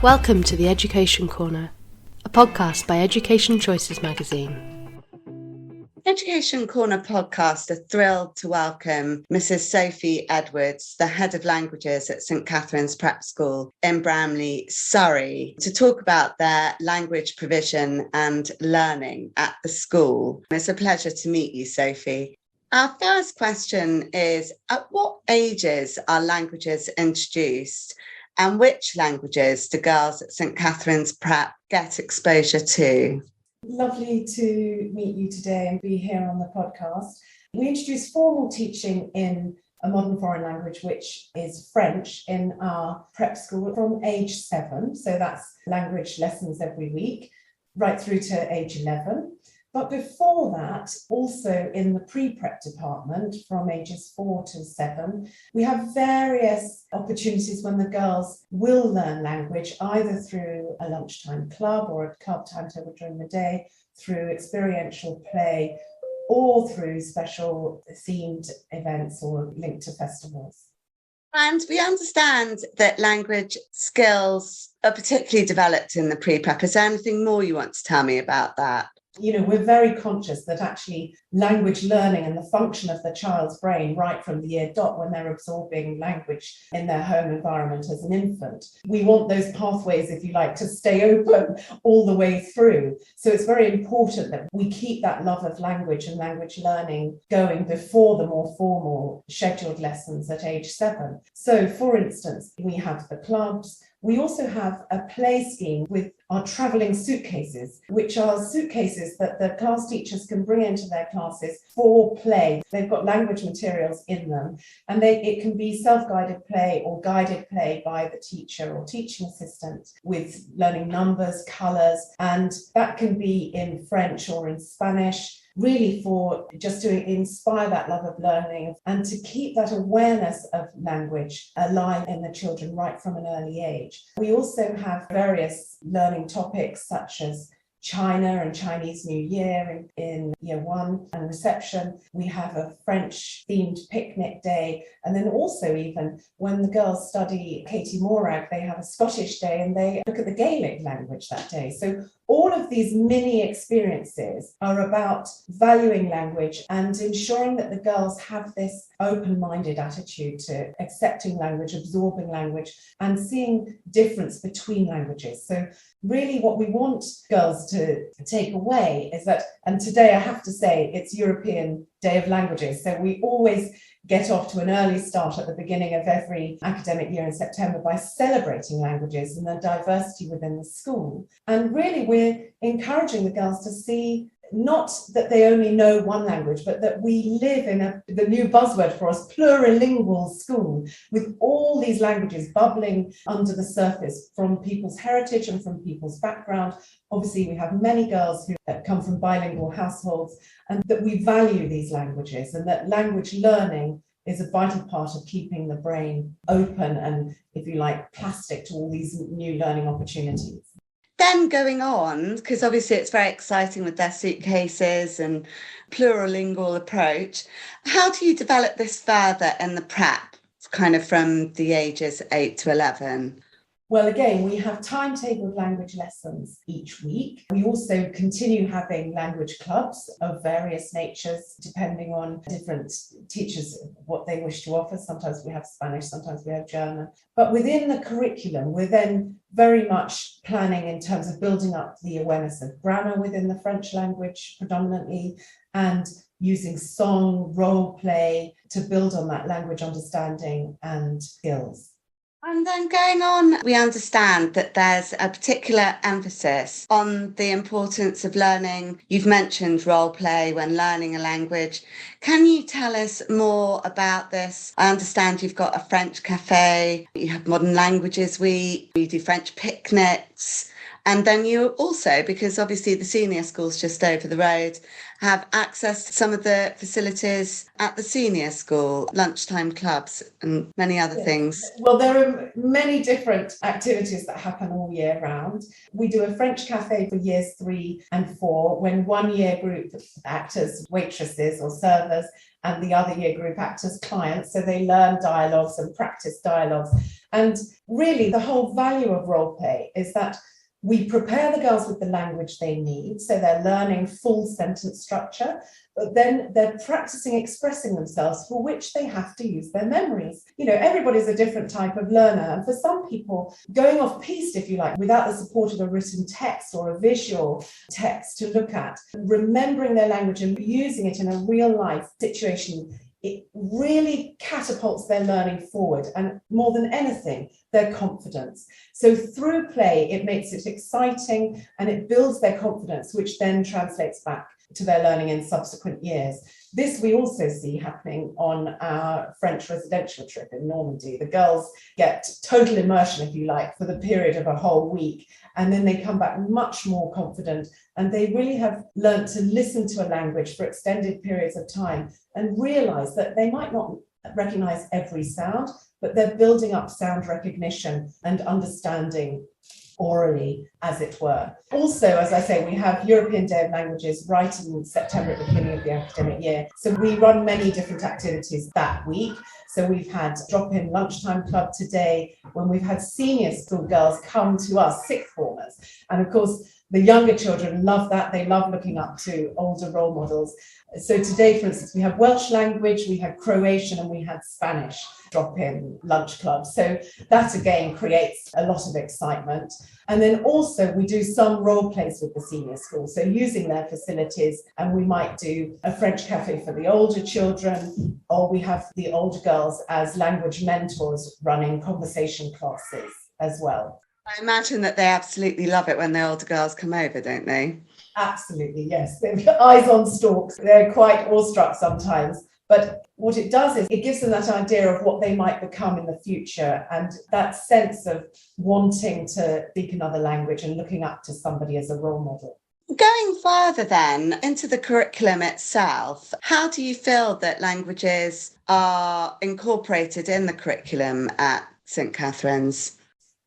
Welcome to the Education Corner, a podcast by Education Choices magazine. Education Corner podcast are thrilled to welcome Mrs. Sophie Edwards, the Head of Languages at St Catherine's Prep School in Bramley, Surrey, to talk about their language provision and learning at the school. It's a pleasure to meet you, Sophie. Our first question is, at what ages are languages introduced, and which languages do girls at St Catherine's Prep get exposure to? Lovely to meet you today and be here on the podcast. We introduce formal teaching in a modern foreign language, which is French, in our prep school from age 7. So that's language lessons every week, right through to age 11. But before that, also in the pre-prep department, from ages 4 to 7, we have various opportunities when the girls will learn language, either through a lunchtime club or a club timetable during the day, through experiential play, or through special themed events or linked to festivals. And we understand that language skills are particularly developed in the pre-prep. Is there anything more you want to tell me about that? We're very conscious that actually language learning and the function of the child's brain right from the year dot when they're absorbing language in their home environment as an infant, we want those pathways, if you like, to stay open all the way through. So it's very important that we keep that love of language and language learning going before the more formal scheduled lessons at age 7. So, for instance, we have the clubs. We also have a play scheme with our travelling suitcases, which are suitcases that the class teachers can bring into their classes for play. They've got language materials in them, and it can be self-guided play or guided play by the teacher or teaching assistant with learning numbers, colours, and that can be in French or in Spanish, really for just to inspire that love of learning and to keep that awareness of language alive in the children right from an early age. We also have various learning topics such as China and Chinese New Year in year 1 and reception. We have a French themed picnic day, and then also even when the girls study Katie Morag, they have a Scottish day and they look at the Gaelic language that day. So all of these mini experiences are about valuing language and ensuring that the girls have this open-minded attitude to accepting language, absorbing language, and seeing difference between languages. So really what we want girls to take away is that, and today I have to say it's European Day of Languages, so we always get off to an early start at the beginning of every academic year in September by celebrating languages and the diversity within the school. And really we're encouraging the girls to see not that they only know one language, but that we live in the new buzzword for us, plurilingual school, with all these languages bubbling under the surface from people's heritage and from people's background. Obviously, we have many girls who come from bilingual households, and that we value these languages and that language learning is a vital part of keeping the brain open and, if you like, plastic to all these new learning opportunities. Then going on, because obviously it's very exciting with their suitcases and plurilingual approach, how do you develop this further in the prep, kind of from the ages 8 to 11? Well, again, we have timetabled language lessons each week. We also continue having language clubs of various natures, depending on different teachers, what they wish to offer. Sometimes we have Spanish, sometimes we have German. But within the curriculum, we're then very much planning in terms of building up the awareness of grammar within the French language predominantly, and using song, role play to build on that language understanding and skills. And then going on, we understand that there's a particular emphasis on the importance of learning. You've mentioned role play when learning a language. Can you tell us more about this? I understand you've got a French cafe, you have Modern Languages Week, you do French picnics, and then you also, because obviously the senior school's just over the road, have access to some of the facilities at the senior school, lunchtime clubs and many other things? Well, there are many different activities that happen all year round. We do a French cafe for years 3 and 4, when one year group act as waitresses or servers and the other year group act as clients. So they learn dialogues and practice dialogues. And really the whole value of role play is that we prepare the girls with the language they need, so they're learning full sentence structure, but then they're practicing expressing themselves, for which they have to use their memories. You know, everybody's a different type of learner, and for some people, going off-piste, if you like, without the support of a written text or a visual text to look at, remembering their language and using it in a real-life situation, it really catapults their learning forward, and more than anything, their confidence. So through play, it makes it exciting and it builds their confidence, which then translates back to their learning in subsequent years. This we also see happening on our French residential trip in Normandy. The girls get total immersion, if you like, for the period of a whole week, and then they come back much more confident, and they really have learned to listen to a language for extended periods of time and realize that they might not recognize every sound, but they're building up sound recognition and understanding orally, as it were. Also, as I say, we have European Day of Languages right in September at the beginning of the academic year. So we run many different activities that week. So we've had drop-in lunchtime club today, when we've had senior school girls come to us, sixth formers. And of course, the younger children love that. They love looking up to older role models. So today, for instance, we have Welsh language, we had Croatian, and we had Spanish drop-in lunch club. So that again creates a lot of excitement. And then also we do some role plays with the senior school. So using their facilities, and we might do a French cafe for the older children, or we have the older girls as language mentors running conversation classes as well. I imagine that they absolutely love it when the older girls come over, don't they? Absolutely, yes. They've got eyes on stalks. They're quite awestruck sometimes. But what it does is it gives them that idea of what they might become in the future, and that sense of wanting to speak another language and looking up to somebody as a role model. Going further then into the curriculum itself, how do you feel that languages are incorporated in the curriculum at St Catherine's?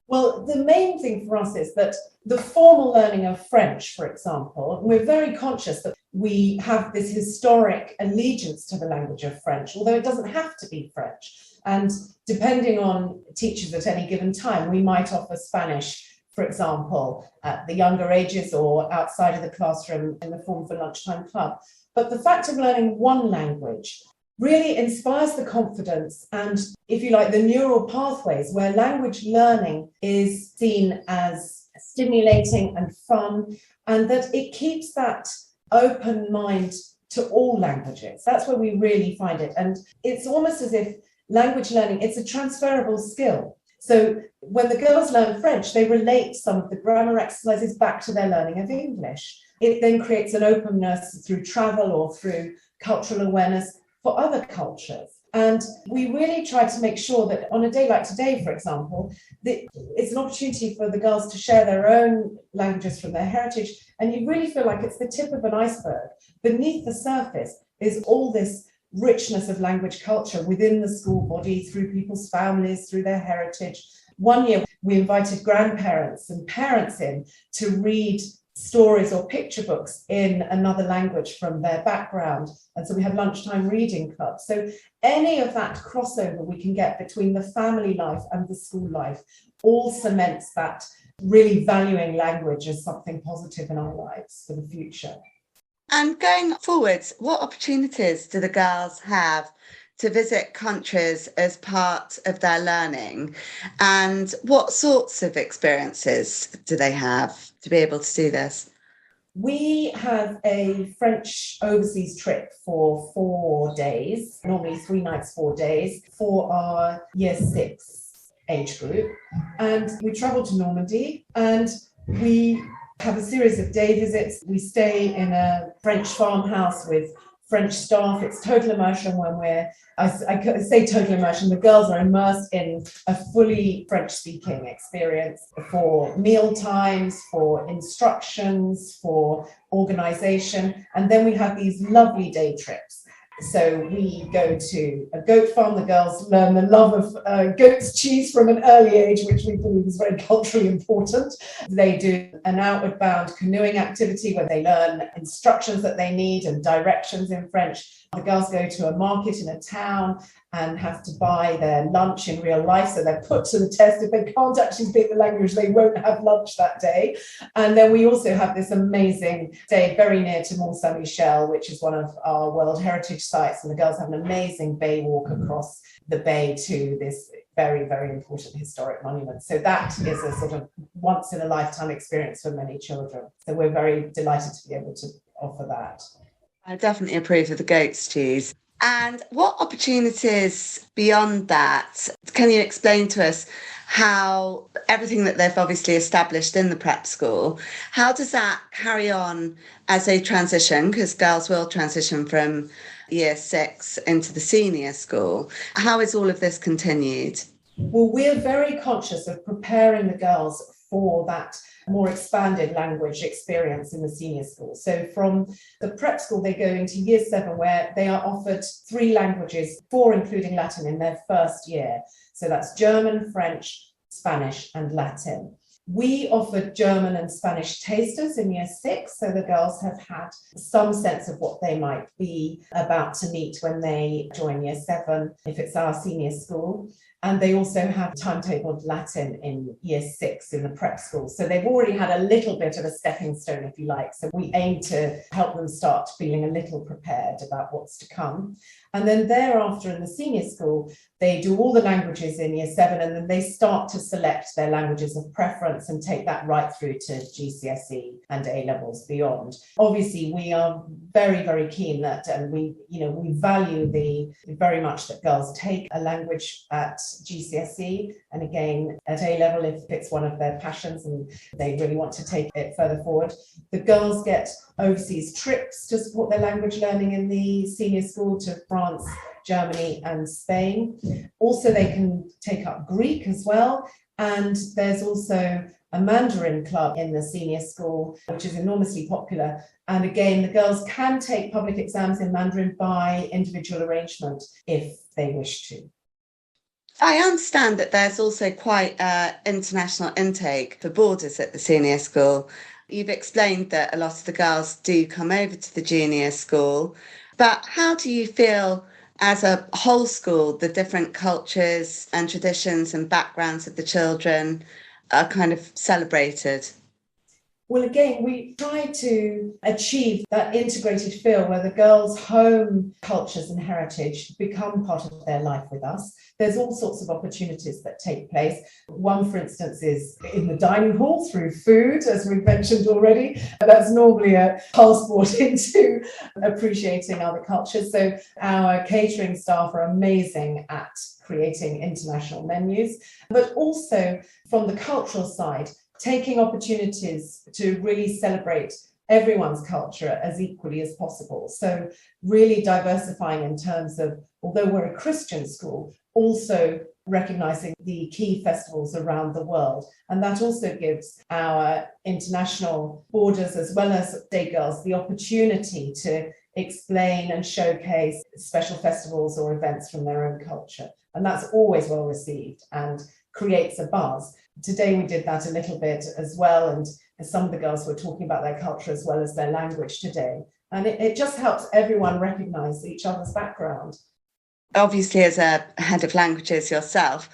Well, the main thing for us is that the formal learning of French, for example, we're very conscious that we have this historic allegiance to the language of French, although it doesn't have to be French. And depending on teachers at any given time, we might offer Spanish, for example, at the younger ages or outside of the classroom in the form of a lunchtime club. But the fact of learning one language really inspires the confidence and, if you like, the neural pathways where language learning is seen as stimulating and fun, and that it keeps that open mind to all languages. That's where we really find it. And it's almost as if language learning, it's a transferable skill. So when the girls learn French, they relate some of the grammar exercises back to their learning of English. It then creates an openness through travel or through cultural awareness for other cultures. And we really try to make sure that on a day like today, for example, that it's an opportunity for the girls to share their own languages from their heritage. And you really feel like it's the tip of an iceberg. Beneath the surface is all this richness of language culture within the school body, through people's families, through their heritage. One year, we invited grandparents and parents in to read stories or picture books in another language from their background. And so we have lunchtime reading clubs. So any of that crossover we can get between the family life and the school life all cements that really valuing language as something positive in our lives for the future. And going forwards, what opportunities do the girls have to visit countries as part of their learning? And what sorts of experiences do they have to be able to do this? We have a French overseas trip for 4 days, normally 3 nights, 4 days, for our year 6 age group. And we travel to Normandy and we have a series of day visits. We stay in a French farmhouse with French staff. It's total immersion when I say total immersion, the girls are immersed in a fully French-speaking experience for meal times, for instructions, for organisation. And then we have these lovely day trips. So we go to a goat farm. The girls learn the love of goat's cheese from an early age, which we believe is very culturally important. They do an outward bound canoeing activity where they learn instructions that they need and directions in French. The girls go to a market in a town and have to buy their lunch in real life. So they're put to the test. If they can't actually speak the language, they won't have lunch that day. And then we also have this amazing day very near to Mont Saint-Michel, which is one of our World Heritage sites. And the girls have an amazing bay walk across the bay to this very, very important historic monument. So that is a sort of once in a lifetime experience for many children. So we're very delighted to be able to offer that. I definitely approve of the goat's cheese. And what opportunities beyond that, can you explain to us how everything that they've obviously established in the prep school, how does that carry on as they transition? Because girls will transition from year 6 into the senior school. How is all of this continued? Well, we're very conscious of preparing the girls for that more expanded language experience in the senior school. So from the prep school, they go into year 7, where they are offered 3 languages, 4 including Latin in their first year. So that's German, French, Spanish, and Latin. We offered German and Spanish tasters in year 6, so the girls have had some sense of what they might be about to meet when they join year 7, if it's our senior school. And they also have timetabled Latin in year 6 in the prep school. So they've already had a little bit of a stepping stone, if you like. So we aim to help them start feeling a little prepared about what's to come. And then thereafter in the senior school, they do all the languages in year 7, and then they start to select their languages of preference and take that right through to GCSE and A levels beyond. Obviously, we are very, very keen that, and we value very much that girls take a language at GCSE and again at A level if it's one of their passions and they really want to take it further forward. The girls get overseas trips to support their language learning in the senior school to France, Germany and Spain. Also, they can take up Greek as well. And there's also a Mandarin club in the senior school, which is enormously popular. And again, the girls can take public exams in Mandarin by individual arrangement if they wish to. I understand that there's also quite international intake for boarders at the senior school. You've explained that a lot of the girls do come over to the junior school, but how do you feel as a whole school, the different cultures and traditions and backgrounds of the children are kind of celebrated? Well, again, we try to achieve that integrated feel where the girls' home cultures and heritage become part of their life with us. There's all sorts of opportunities that take place. One, for instance, is in the dining hall through food, as we've mentioned already. That's normally a passport into appreciating other cultures. So our catering staff are amazing at creating international menus, but also from the cultural side, taking opportunities to really celebrate everyone's culture as equally as possible. So really diversifying in terms of, although we're a Christian school, also recognizing the key festivals around the world. And that also gives our international boarders as well as day girls the opportunity to explain and showcase special festivals or events from their own culture. And that's always well received and creates a buzz. Today we did that a little bit as well, and some of the girls were talking about their culture as well as their language today. And it just helps everyone recognise each other's background. Obviously, as a head of languages yourself,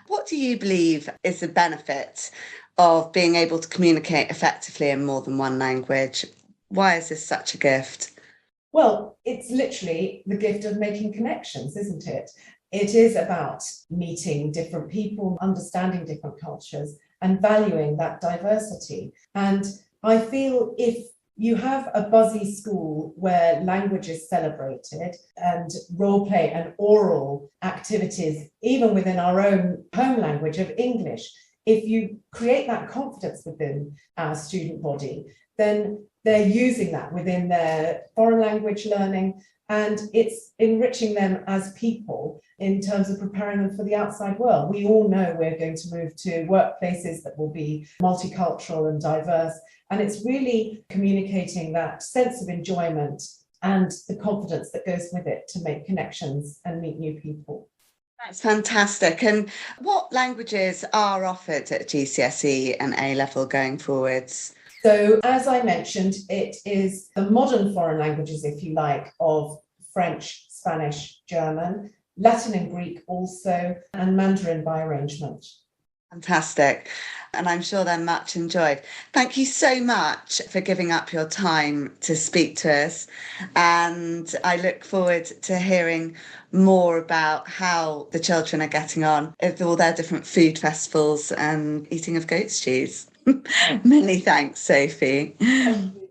what do you believe is the benefit of being able to communicate effectively in more than one language? Why is this such a gift? Well, it's literally the gift of making connections, isn't it? It is about meeting different people, understanding different cultures, and valuing that diversity. And I feel if you have a buzzy school where language is celebrated and role play and oral activities, even within our own home language of English, if you create that confidence within our student body, then they're using that within their foreign language learning, and it's enriching them as people in terms of preparing them for the outside world. We all know we're going to move to workplaces that will be multicultural and diverse, and it's really communicating that sense of enjoyment and the confidence that goes with it to make connections and meet new people. That's fantastic. And what languages are offered at GCSE and A-level going forwards? So, as I mentioned, it is the modern foreign languages, if you like, of French, Spanish, German, Latin and Greek also, and Mandarin by arrangement. Fantastic. And I'm sure they're much enjoyed. Thank you so much for giving up your time to speak to us. And I look forward to hearing more about how the children are getting on with all their different food festivals and eating of goat stews. Many thanks, Sophie. Thank you.